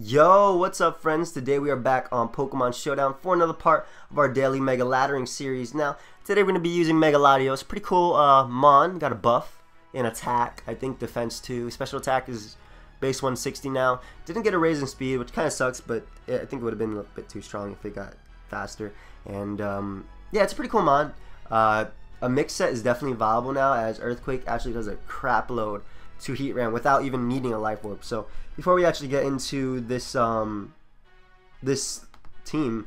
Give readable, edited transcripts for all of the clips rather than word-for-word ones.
Yo, what's up friends? Today we are back on Pokemon Showdown for another part of our daily Mega Laddering series. Now, today we're going to be using Mega Latios. Pretty cool Mon, got a buff in attack, I think defense too. Special attack is base 160 now. Didn't get a raise in speed, which kind of sucks, but I think it would have been a little bit too strong if it got faster. And yeah, it's a pretty cool Mon. A mix set is definitely viable now, as Earthquake actually does a crap load to Heat Ram without even needing a Life Orb. So before we actually get into this this team,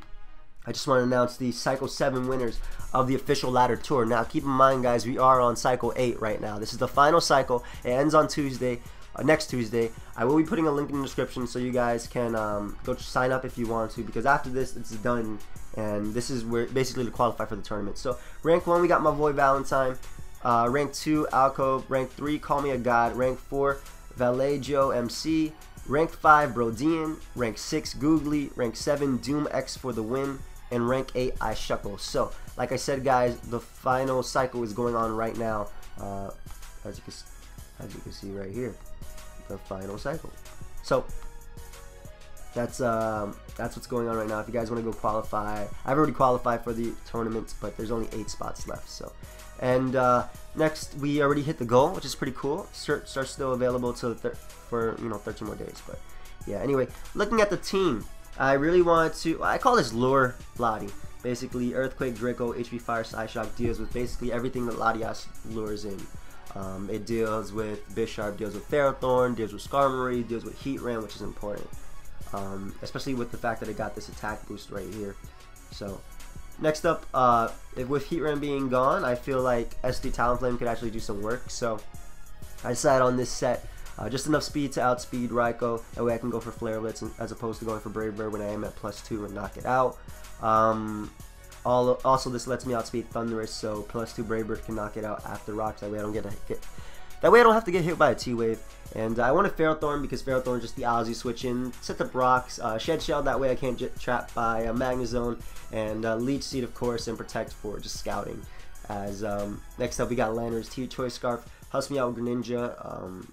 I just want to announce the Cycle 7 winners of the official ladder tour. Now keep in mind guys, we are on Cycle 8 right now. This is the final cycle. It ends on Tuesday, next Tuesday. I will be putting a link in the description so you guys can go sign up if you want to, because after this it's done, and this is where basically to qualify for the tournament. So rank 1 we got my boy Valentine. Rank 2, Alcove. Rank 3, Call Me a God. Rank 4, Vallejo MC. Rank 5, Brodian. Rank 6, Googly. Rank 7, Doom X for the win. And rank 8, I Shuckle. So, like I said guys, the final cycle is going on right now. As you can see right here, the final cycle. So that's what's going on right now. If you guys want to go qualify, I've already qualified for the tournament, but there's only 8 spots left. So, and next we already hit the goal, which is pretty cool. Starts still available till for 13 more days. But yeah, anyway, looking at the team, I really want to. I call this Lure Lati. Basically, Earthquake, Draco, HP Fire, Psyshock deals with basically everything that Latios lures in. It deals with Bisharp, deals with Ferrothorn, deals with Skarmory, deals with Heat Ram, which is important. Especially with the fact that it got this attack boost right here. So next up, with Heat Ram being gone, I feel like SD Talonflame could actually do some work. So I decided on this set, just enough speed to outspeed Raikou. That way I can go for Flare Blitz as opposed to going for Brave Bird when I am at +2 and knock it out. Also, this lets me outspeed Thundurus, so +2 Brave Bird can knock it out after Rocks. That way I don't get a hit. That way I don't have to get hit by a T-Wave. And I wanted Ferrothorn because Ferrothorn is just the Aussie switch in, set up Rocks, Shed Shell, that way I can't get trapped by a Magnezone, and Leech Seed of course, and Protect for just scouting. As next up we got Lanner's T-Choice Scarf, helps me out with Greninja,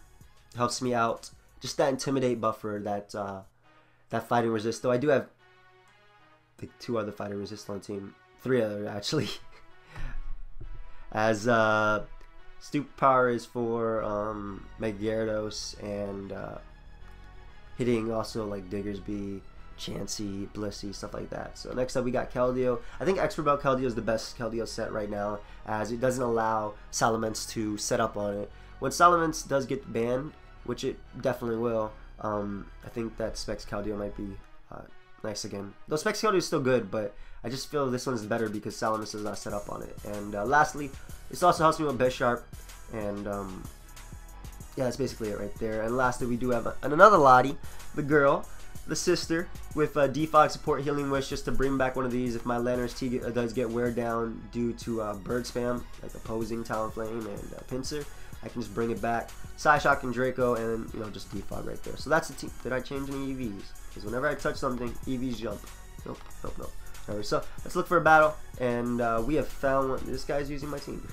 helps me out, just that Intimidate buffer, that Fighting Resist, though I do have like 2 other Fighting Resist on the team, 3 other actually. As Stupid Power is for Mega Gyarados, and hitting also like Diggersby, Chansey, Blissey, stuff like that. So next up we got Keldeo. I think Expert Belt Keldeo is the best Keldeo set right now, as it doesn't allow Salamence to set up on it. When Salamence does get banned, which it definitely will, I think that Specs Keldeo might be nice again. Though Specs Keldeo is still good, but I just feel this one's better because Salamence is not set up on it. And lastly, this also helps me with Bisharp, and yeah, that's basically it right there. And lastly, we do have another Lottie, the girl, the sister, with Defog Support, Healing Wish, just to bring back one of these if my Lanner's T does get wear down due to bird spam, like opposing Talonflame and Pinsir. I can just bring it back. Psyshock and Draco, and just Defog right there. So that's the team. Did I change any EVs? Because whenever I touch something, EVs jump. Nope, nope, nope. Alright, so let's look for a battle, and we have found one. This guy's using my team.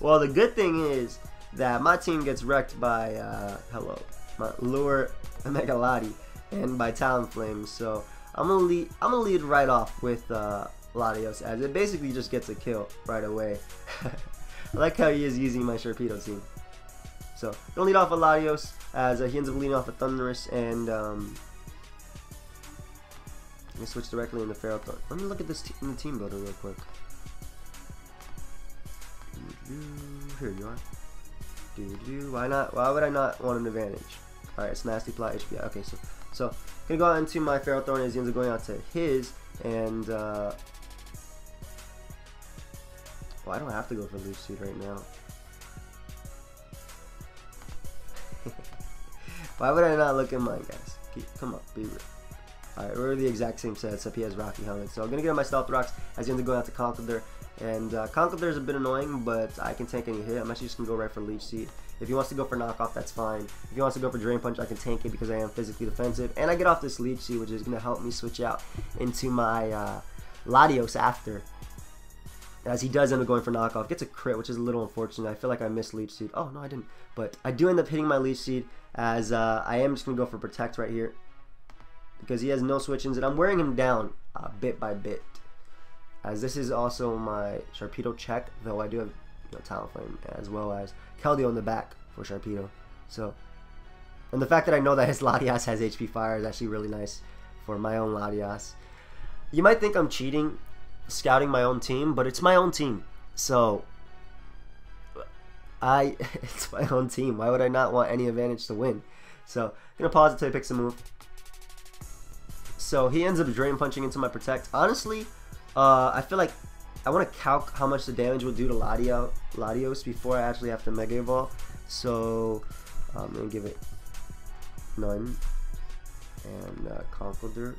Well, the good thing is that my team gets wrecked by my Lure Mega Lati and by Talonflame. So I'm gonna lead right off with Latios, as it basically just gets a kill right away. I like how he is using my Sharpedo team. So gonna lead off with Latios, as he ends up leading off with Thundurus, and let me switch directly into Ferrothorn. Let me look at this in the team builder real quick. Here you are. Why not? Why would I not want an advantage? Alright, it's Nasty Plot, HPI. Okay, so gonna go out into my Ferrothorn as he ends up going out to his, and well, I don't have to go for Leech Seed right now. Why would I not look at mine, guys? Come on, be real. Alright, we're the exact same set, except he has Rocky Helmet. So I'm going to get on my Stealth Rocks as he ends up going out to Conkeldurr. And Conkeldurr is a bit annoying, but I can tank any hit. I'm actually just going to go right for Leech Seed. If he wants to go for Knockoff, that's fine. If he wants to go for Drain Punch, I can tank it because I am physically defensive. And I get off this Leech Seed, which is going to help me switch out into my Latios after. as he does end up going for knockoff. Gets a crit, which is a little unfortunate. I feel like I missed Leech Seed. Oh, no, I didn't. But I do end up hitting my Leech Seed, as I am just going to go for Protect right here, because he has no switch-ins, and I'm wearing him down bit by bit, as this is also my Sharpedo check, though I do have Talonflame, as well as Keldeo in the back for Sharpedo. So, and the fact that I know that his Latios has HP Fire is actually really nice for my own Latios. You might think I'm cheating, scouting my own team, but it's my own team. So, it's my own team. Why would I not want any advantage to win? So, I'm going to pause until he picks a move. So, he ends up Drain Punching into my Protect. Honestly, I feel like I want to calc how much the damage will do to Latios before I actually have to Mega Evolve. So, I'm going to give it none. And Conkeldurr.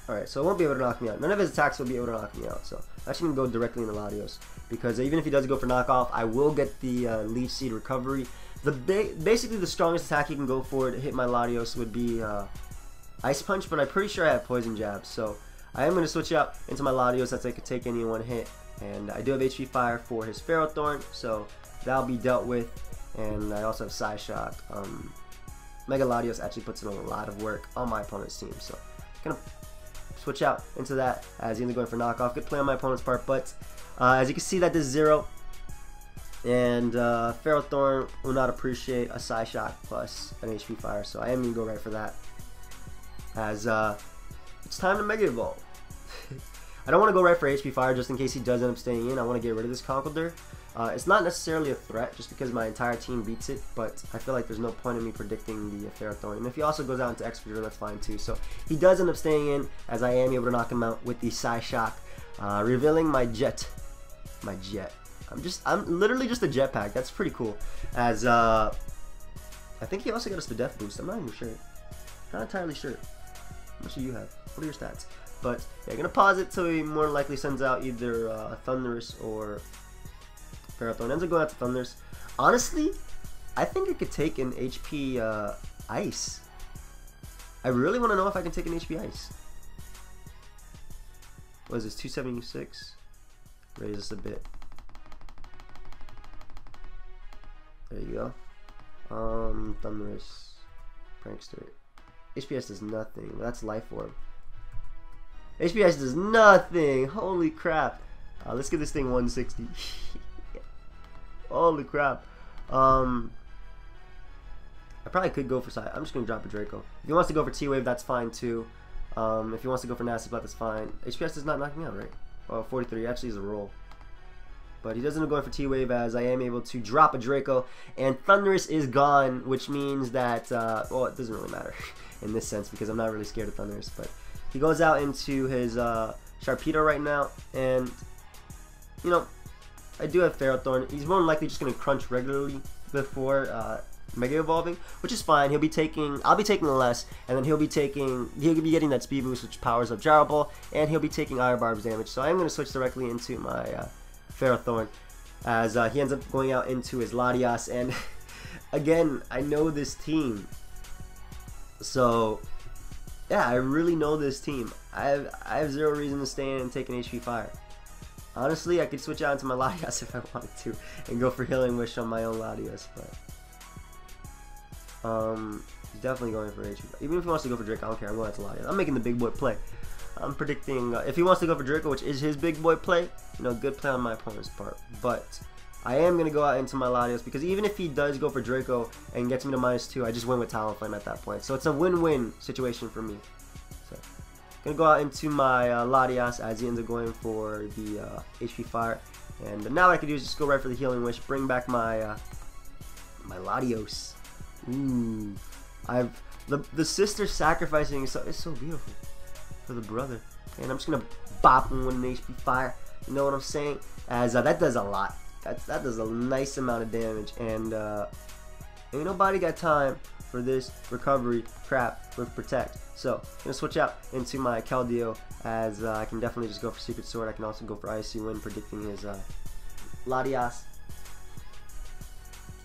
Alright, so it won't be able to knock me out. None of his attacks will be able to knock me out. So I'm actually going to go directly into Latios, because even if he does go for knockoff, I will get the Leech Seed recovery. Basically, the strongest attack he can go for to hit my Latios would be Ice Punch, but I'm pretty sure I have Poison Jab. So I am going to switch out into my Latios, as I could take any one hit. And I do have HP Fire for his Ferrothorn, so that'll be dealt with. And I also have Psyshock. Mega Latios actually puts in a lot of work on my opponent's team, so I'm going to switch out into that, as he ends up going for knockoff. Good play on my opponent's part, but as you can see, that does 0. And Ferrothorn will not appreciate a Psyshock plus an HP Fire, so I am going to go right for that, as it's time to Mega Evolve. I don't want to go right for HP Fire just in case he does end up staying in. I want to get rid of this Conkeldurr. It's not necessarily a threat just because my entire team beats it, but I feel like there's no point in me predicting the Ferrothorn. And if he also goes out into Excavator, that's fine too. So he does end up staying in, as I am able to knock him out with the Psyshock, revealing my jet. I'm literally just a jetpack. That's pretty cool. As I think he also got us the death boost. I'm not even sure. Not entirely sure. How much do you have? What are your stats? But yeah, gonna pause it till he more likely sends out either Thunderous or Ferrothorn. Ends up going out to Thunderous. Honestly, I think I could take an HP Ice. I really want to know if I can take an HP Ice. What is this? 276. Raise this a bit. There you go. Thunderous, Prankster. HPS does nothing. That's Life Orb. HPS does nothing. Holy crap. Let's give this thing 160. Holy crap. I probably could go for side. I'm just going to drop a Draco. If he wants to go for T-Wave, that's fine too. If he wants to go for Nasty Plot, that's fine. HPS does not knock me out, right? Oh, 43 actually is a roll. But he doesn't end up going for T-Wave, as I am able to drop a Draco. And Thunderous is gone, which means that, well, it doesn't really matter in this sense, because I'm not really scared of Thunderous. But he goes out into his Sharpedo right now, and, you know, I do have Ferrothorn. He's more than likely just going to crunch regularly before Mega Evolving, which is fine. I'll be taking less, and then he'll be getting that speed boost, which powers up Gyro Ball, and he'll be taking Iron Barb's damage. So I'm going to switch directly into my Ferrothorn, as he ends up going out into his Latios. And again, I know this team, so yeah, I really know this team. I have zero reason to stay in and take an HP Fire. Honestly, I could switch out into my Latios if I wanted to and go for Healing Wish on my own Latios, but he's definitely going for HP. Even if he wants to go for Draco, I don't care. I'm going to Latios. I'm making the big boy play. I'm predicting if he wants to go for Draco, which is his big boy play, you know, good play on my opponent's part. But I am going to go out into my Latios, because even if he does go for Draco and gets me to -2, I just win with Talonflame at that point. So it's a win-win situation for me. So going to go out into my Latios, as he ends up going for the HP Fire. And now what I can do is just go right for the Healing Wish, bring back my my Latios. Ooh, the sister sacrificing is so beautiful for the brother. And I'm just gonna bop him with an HP Fire. You know what I'm saying? As that does a lot. That does a nice amount of damage. And ain't nobody got time for this recovery crap with Protect. So I'm gonna switch out into my Keldeo, as I can definitely just go for Secret Sword. I can also go for Icy Wind, predicting his Latios.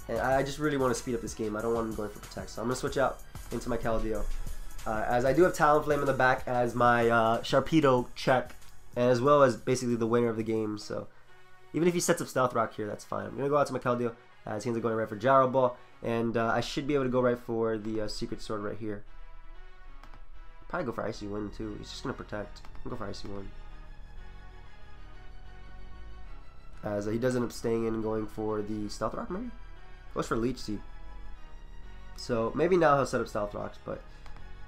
And I just really want to speed up this game. I don't want him going for Protect. So I'm going to switch out into my Keldeo. As I do have Talonflame in the back as my Sharpedo check. and as well as basically the winner of the game. So even if he sets up Stealth Rock here, that's fine. I'm going to go out to my Keldeo as he ends up going right for Gyro Ball, and I should be able to go right for the Secret Sword right here. Probably go for Icy Wind too. He's just going to protect. I'll go for Icy Wind. As he does end up staying in and going for the Stealth Rock maybe? Goes for Leech Seed. So maybe now he'll set up Stealth Rocks, but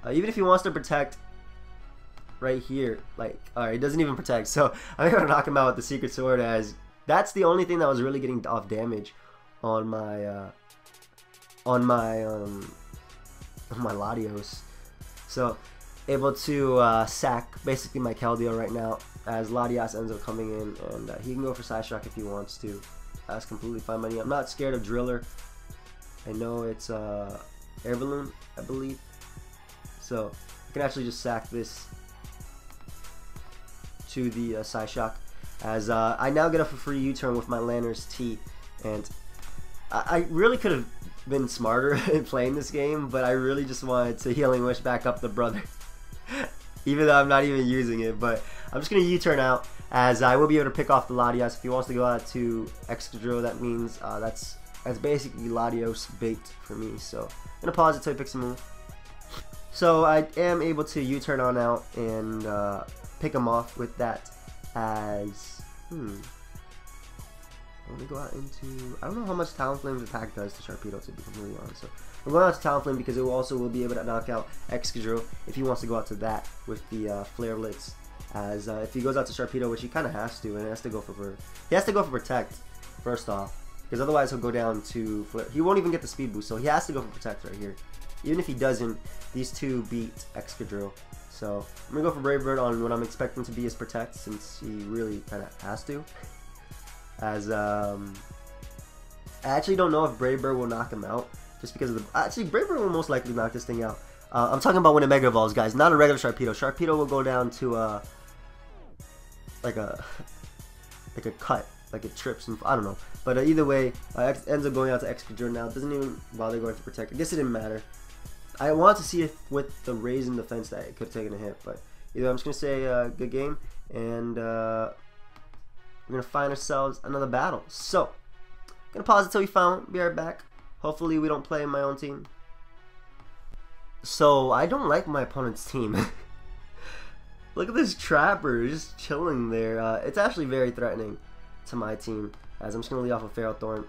even if he wants to protect right here, like, alright, he doesn't even protect, so I'm going to knock him out with the Secret Sword, as that's the only thing that was really getting off damage on my Latios. So able to sack basically my Keldeo right now, as Latios ends up coming in, and he can go for Side Shock if he wants to. That's completely fine by me. I'm not scared of Driller. I know it's Air Balloon, I believe. So I can actually just sack this to the Side Shock, as I now get a free U-turn with my Lanner's T, and I really could have been smarter in playing this game, but I really just wanted to Healing Wish back up the brother, even though I'm not even using it. But I'm just going to U-turn out, as I will be able to pick off the Latios. If he wants to go out to Excadrill, that means that's basically Latios bait for me. So I'm going to pause it till he picks a move. So I am able to U-turn on out and pick him off with that, as let me go out into, I don't know how much Talonflame's attack does to Sharpedo, to be completely honest. So I'm going out to Talonflame because it will be able to knock out Excadrill if he wants to go out to that with the Flare Blitz. As if he goes out to Sharpedo, which he kind of has to, and he has to go for Protect first off, because otherwise he'll go down to Flare. He won't even get the speed boost, so he has to go for Protect right here. Even if he doesn't, these two beat Excadrill. So I'm gonna go for Brave Bird on what I'm expecting to be his Protect, since he really kind of has to. As I actually don't know if Brave Bird will knock him out, just because of the. Actually, Brave Bird will most likely knock this thing out. I'm talking about when it Mega Evolves, guys, not a regular Sharpedo. Sharpedo will go down to like a cut, like it trips, and I don't know. But either way, ends up going out to Excadrill now. Doesn't even bother going for Protect. I guess it didn't matter. I want to see if with the raise in defense that it could have taken a hit, but either I'm just gonna say good game, and we're gonna find ourselves another battle. So gonna pause until we found. Be right back. Hopefully we don't play in my own team. So I don't like my opponent's team. Look at this Trapper just chilling there. It's actually very threatening to my team, as I'm just gonna lead off with Feral Thorn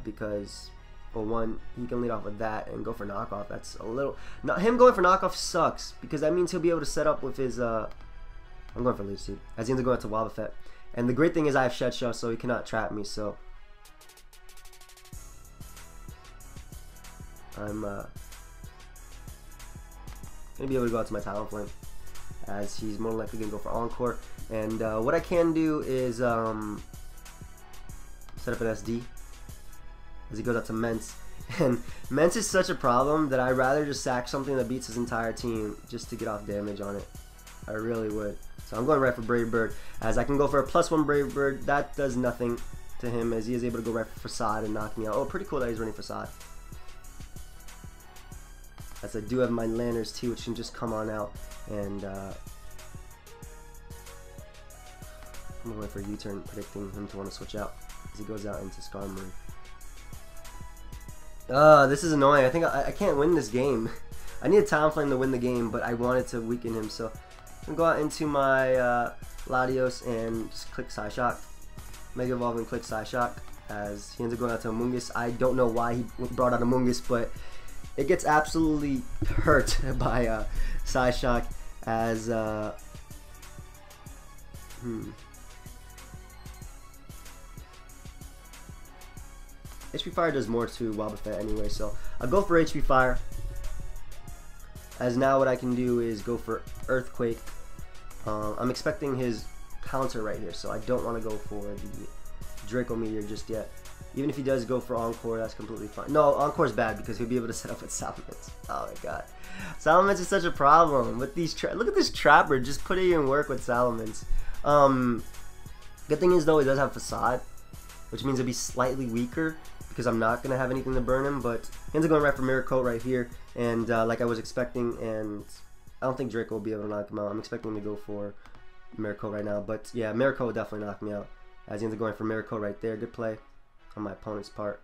because, well, one, he can lead off with that and go for knockoff. That's a little, not him going for knockoff sucks, because that means he'll be able to set up with his I'm going for Leech Seed, as he ends up going to Wobbuffet. And the great thing is I have Shed Shell, so he cannot trap me. So I'm gonna be able to go out to my Talonflame, as he's more likely gonna go for Encore. And what I can do is set up an SD, as he goes out to Mence. And Mence is such a problem that I'd rather just sack something that beats his entire team just to get off damage on it. I really would. So I'm going right for Brave Bird, as I can go for a +1 Brave Bird. That does nothing to him, as he is able to go right for Facade and knock me out. Oh, pretty cool that he's running Facade. As I do have my Lanner's T, which can just come on out, and I'm going for a U-turn, predicting him to want to switch out as he goes out into Skarmory. This is annoying. I think I can't win this game. I need a Talonflame to win the game, but I wanted to weaken him, so I'm going to go out into my Latios and just click Psyshock. Mega Evolve and click Psyshock, as he ends up going out to Amoonguss. I don't know why he brought out Amoonguss, but it gets absolutely hurt by Psyshock, as HP Fire does more to Wobbuffet anyway, so I'll go for HP Fire, as now what I can do is go for Earthquake. I'm expecting his counter right here, so I don't want to go for the Draco Meteor just yet. Even if he does go for Encore, that's completely fine. No, Encore's bad, because he'll be able to set up with Salamence. Oh my god. Salamence is such a problem with these. Look at this Trapper just putting in work with Salamence. Good thing is, though, he does have Facade, which means it'll be slightly weaker, because I'm not going to have anything to burn him. But he ends up going right for Mirror Coat right here, and like I was expecting, and I don't think Draco will be able to knock him out. I'm expecting him to go for Miracle right now. But yeah, Miracle would definitely knock me out. As he ends up going for Miracle right there. Good play on my opponent's part.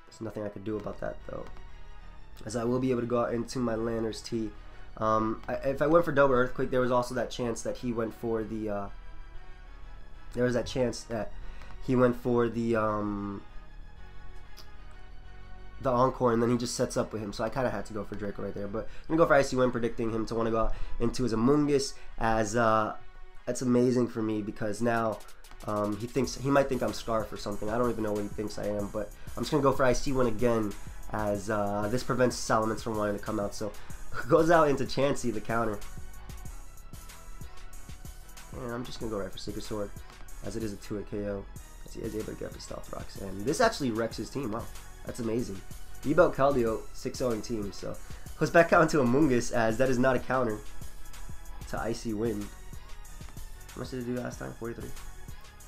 There's nothing I could do about that though, as I will be able to go out into my Lanner's T. If I went for double Earthquake, there was also that chance that he went for the Encore, and then he just sets up with him. So I kind of had to go for Draco right there. But I'm going to go for Icy Wind, predicting him to want to go out into his Amoonguss, as that's amazing for me, because now he might think I'm Scarf or something. I don't even know what he thinks I am, but I'm just going to go for Icy Wind again, as this prevents Salamence from wanting to come out. So goes out into Chansey, the counter. And I'm just going to go right for Sacred Sword, as it is a 2-hit KO, as he is able to get up his Stealth Rocks. And this actually wrecks his team. Wow, that's amazing. He beat Keldeo 6-0 team, so goes back out into Amoonguss, as that is not a counter to Icy Wind. How much did it do last time? 43.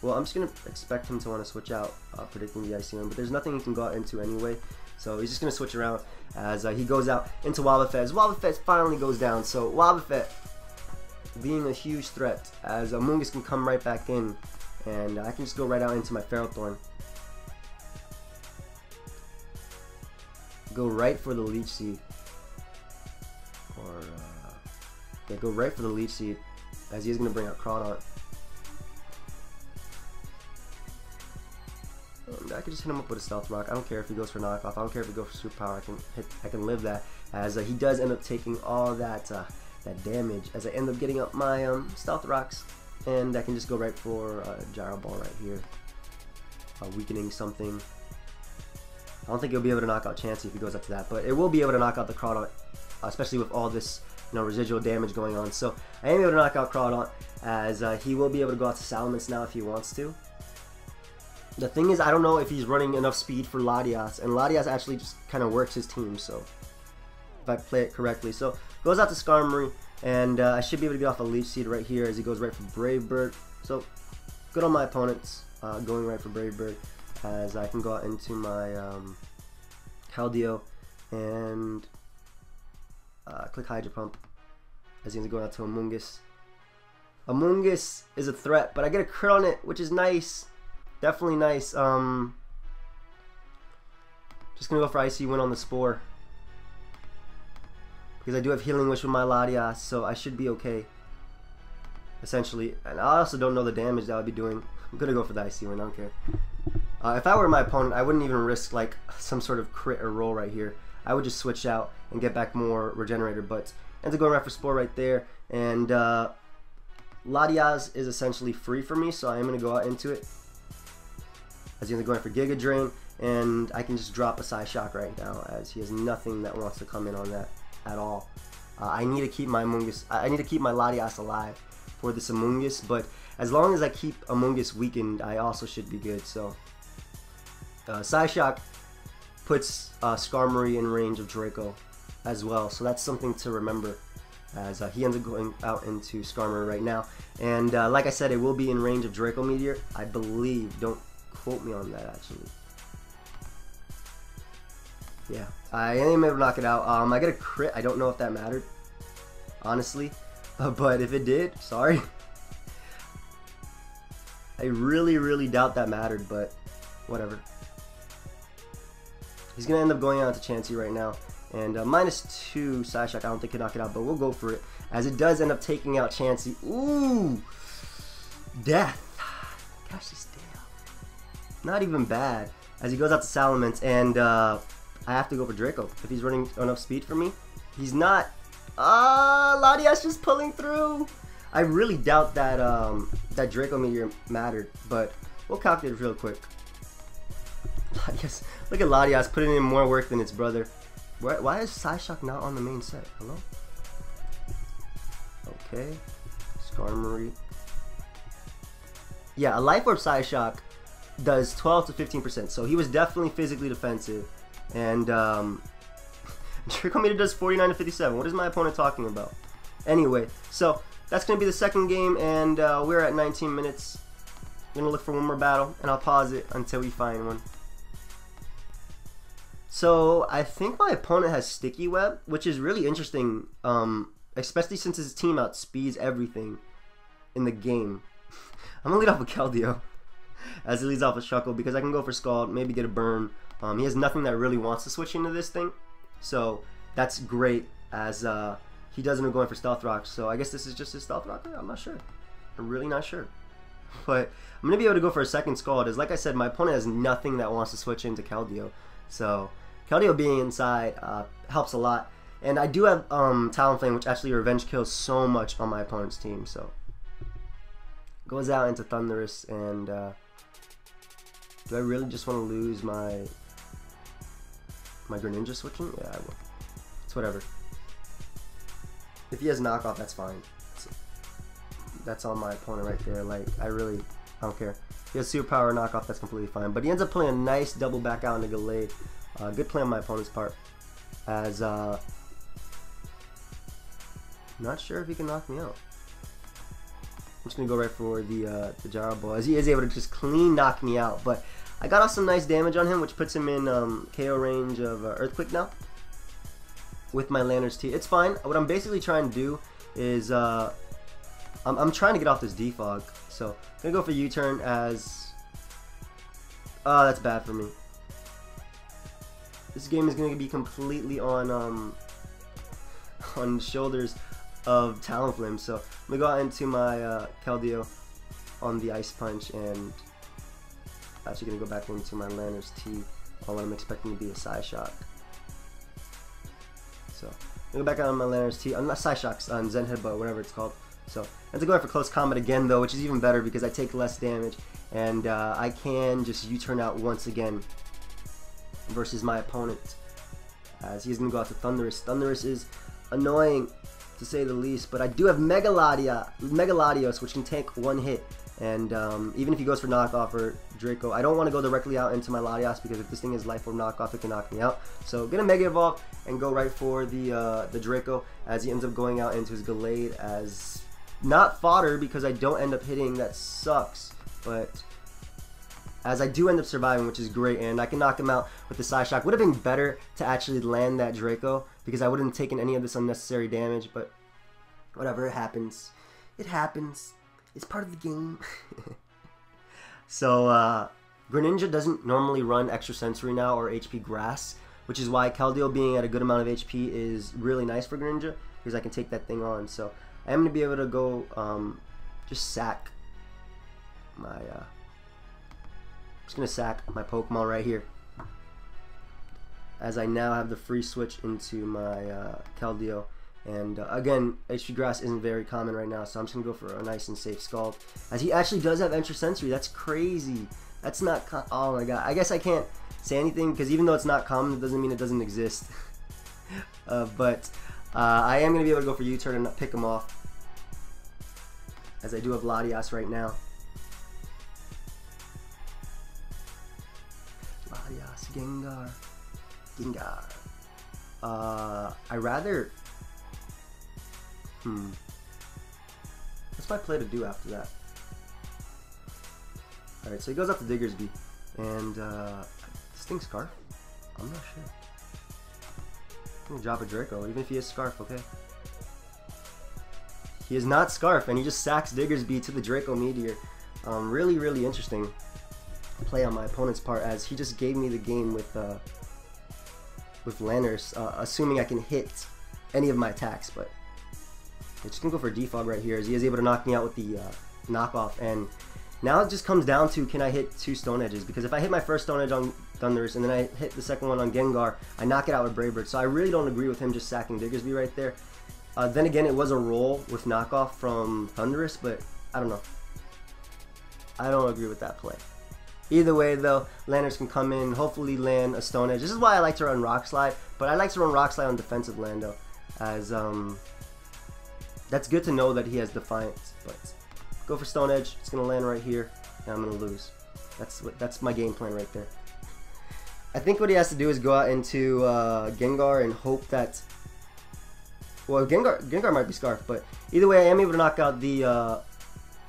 Well, I'm just going to expect him to want to switch out, predicting the Icy Wind, but there's nothing he can go out into anyway. So he's just going to switch around, as he goes out into Wobbuffet. Wobbuffet finally goes down. So Wobbuffet being a huge threat, as Amoonguss can come right back in, and I can just go right out into my Ferrothorn. Go right for the Leech Seed. Or, yeah, go right for the Leech Seed, as he is going to bring out Crawdaunt. And I can just hit him up with a Stealth Rock. I don't care if he goes for knockoff. I don't care if he goes for superpower. I can live that, as he does end up taking all that damage, as I end up getting up my Stealth Rocks, and I can just go right for Gyro Ball right here, weakening something. I don't think he'll be able to knock out Chansey if he goes up to that, but it will be able to knock out the Crawdaunt, especially with all this residual damage going on. So I am able to knock out Crawdaunt, as he will be able to go out to Salamence now if he wants to. The thing is, I don't know if he's running enough speed for Latios, and Latios actually just kind of works his team, so if I play it correctly. So goes out to Skarmory, and I should be able to get off a Leech Seed right here, as he goes right for Brave Bird. So good on my opponents going right for Brave Bird, as I can go out into my Keldeo and click Hydro Pump, as he's going out to Amoonguss. Amoonguss is a threat, but I get a crit on it, which is nice. Definitely nice. Just gonna go for Icy Wind on the Spore, because I do have Healing Wish with my Latios, so I should be okay, essentially. And I also don't know the damage that I'll be doing. I'm gonna go for the Icy Wind. I don't care. If I were my opponent, I wouldn't even risk like some sort of crit or roll right here. I would just switch out and get back more Regenerator. But ends up going right for Spore right there, and Latios is essentially free for me, so I am gonna go out into it, as he's going for Giga Drain, and I can just drop a Psyshock right now, as he has nothing that wants to come in on that at all. I need to keep my Amoonguss. I need to keep my Latios alive for this Amoonguss, but as long as I keep Amoonguss weakened, I also should be good. So Psyshock puts Skarmory in range of Draco as well, so that's something to remember, as he ends up going out into Skarmory right now. And like I said, it will be in range of Draco Meteor, I believe. Don't quote me on that, actually. Yeah, I am able to knock it out. I get a crit. I don't know if that mattered, honestly, but if it did, sorry. I really doubt that mattered, but whatever. He's gonna end up going out to Chansey right now, and -2 Psyshock. I don't think can knock it out, but we'll go for it, as it does end up taking out Chansey. Ooh, death. Gosh, this not even bad, as he goes out to Salamence, and I have to go for Draco if he's running enough speed for me. He's not. Latios just pulling through. I really doubt that that Draco Meteor mattered, but we'll calculate it real quick. Latios, look at Latios putting in more work than its brother. Why is Psyshock not on the main set? Hello? Okay, Skarmory. Yeah, a Life Orb Psyshock does 12 to 15%, so he was definitely physically defensive. And Draco Meteor does 49 to 57. What is my opponent talking about? Anyway, so that's going to be the second game, and we're at 19 minutes. I'm going to look for one more battle, and I'll pause it until we find one. So I think my opponent has Sticky Web, which is really interesting, especially since his team outspeeds everything. in the game. I'm gonna lead off with Keldeo as he leads off with Shuckle because I can go for Scald, maybe get a burn. He has nothing that really wants to switch into this thing, so that's great as he doesn't go for Stealth Rock. So I guess this is just his Stealth Rock. I'm not sure. I'm really not sure. But I'm going to be able to go for a second Scald as, like I said, my opponent has nothing that wants to switch into Keldeo. So Keldeo being inside helps a lot. And I do have Talonflame, which actually revenge kills so much on my opponent's team. So goes out into Thundurus, and do I really just want to lose my Greninja switching? Yeah, I will. It's whatever. If he has knockoff, that's fine. That's on my opponent right there. Like, I don't care. If he has superpower knockoff, that's completely fine. But he ends up playing a nice double back out into Gallade. Good play on my opponent's part. As, not sure if he can knock me out. I'm just going to go right for the Gyro Ball, as he is able to just clean knock me out. But I got off some nice damage on him, which puts him in KO range of Earthquake now with my Lanner's T. It's fine. What I'm basically trying to do is I'm trying to get off this defog. So I'm going to go for U-turn as... Oh, that's bad for me. This game is going to be completely on the shoulders of Talonflame. So I'm going to go out into my Keldeo on the Ice Punch, and actually going to go back into my Lanner's T on what I'm expecting to be a Psyshock. So I'm going to go back out on my Lanner's T. I'm not Psyshocks, on Zen Headbutt, whatever it's called. So I have to go for close combat again though, which is even better because I take less damage, and I can just U-turn out once again versus my opponent, as he's going to go out to Thundurus. Thundurus is annoying to say the least, but I do have Mega Latios, which can take one hit, and even if he goes for knockoff or Draco, I don't want to go directly out into my Latios because if this thing is life or knockoff, it can knock me out. So gonna Mega Evolve and go right for the Draco, as he ends up going out into his Gallade as not fodder because I don't end up hitting. That sucks, but as I do end up surviving, which is great, and I can knock him out with the Psyshock. Would have been better to actually land that Draco because I wouldn't have taken any of this unnecessary damage, but whatever, it happens. It happens. It's part of the game. So, Greninja doesn't normally run Extra Sensory now or HP Grass, which is why Keldeo being at a good amount of HP is really nice for Greninja because I can take that thing on. So, I am going to be able to go just sack my... just going to sack my Pokemon right here, as I now have the free switch into my Keldeo. And again, HP Grass isn't very common right now, so I'm just going to go for a nice and safe Scald, as he actually does have Extra Sensory. That's crazy. That's not... oh my god. I guess I can't say anything, because even though it's not common, it doesn't mean it doesn't exist. But I am going to be able to go for U-turn and pick him off, as I do have Latios right now. Latios, Gengar. I rather... What's my play to do after that? Alright, so he goes up to Diggersby, and this thing's Scarf? I'm not sure. I'm gonna drop a Draco, even if he is Scarf, okay? He is not Scarf, and he just sacks Diggersby to the Draco Meteor. Really, really interesting play on my opponent's part, as he just gave me the game with Lanners, assuming I can hit any of my attacks, but I'm just going to go for a defog right here, as he is able to knock me out with the knockoff. And now it just comes down to, can I hit 2 Stone Edges? Because if I hit my first Stone Edge on Thundurus and then I hit the second one on Gengar, I knock it out with Brave Bird. So I really don't agree with him just sacking Diggersby right there. Then again, it was a roll with knockoff from Thundurus, but I don't know. I don't agree with that play. Either way though, Lanners can come in, hopefully land a Stone Edge. This is why I like to run Rock Slide, but I like to run Rock Slide on defensive Lando, as that's good to know that he has Defiance. But go for Stone Edge. It's gonna land right here, and I'm gonna lose. That's my game plan right there. I think what he has to do is go out into Gengar and hope that... Well, Gengar might be Scarf, but either way, I am able to knock out the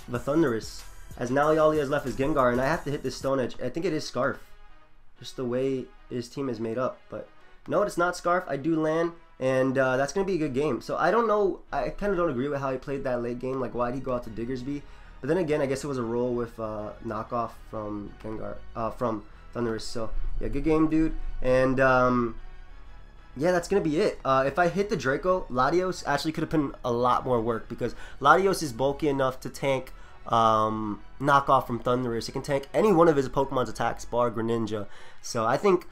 Thundurus, as now all he has left is Gengar, and I have to hit this Stone Edge. I think it is Scarf, just the way his team is made up. But no, it's not Scarf. I do land, And that's going to be a good game. So I don't know. I kind of don't agree with how he played that late game. Like, why did he go out to Diggersby? But then again, I guess it was a roll with knockoff from Gengar, from Thundurus. So yeah, good game, dude. And yeah, that's going to be it. If I hit the Draco, Latios actually could have put in a lot more work, because Latios is bulky enough to tank knockoff from Thundurus. It can tank any one of his Pokemon's attacks, bar Greninja. So I think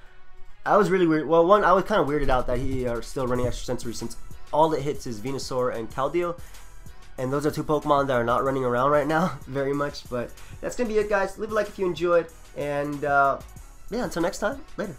I was really weird. Well, one, I was kind of weirded out that he are still running Extra Sensory, since all it hits is Venusaur and Keldeo. And those are two Pokemon that are not running around right now very much. But that's going to be it, guys. Leave a like if you enjoyed. And yeah, until next time, later.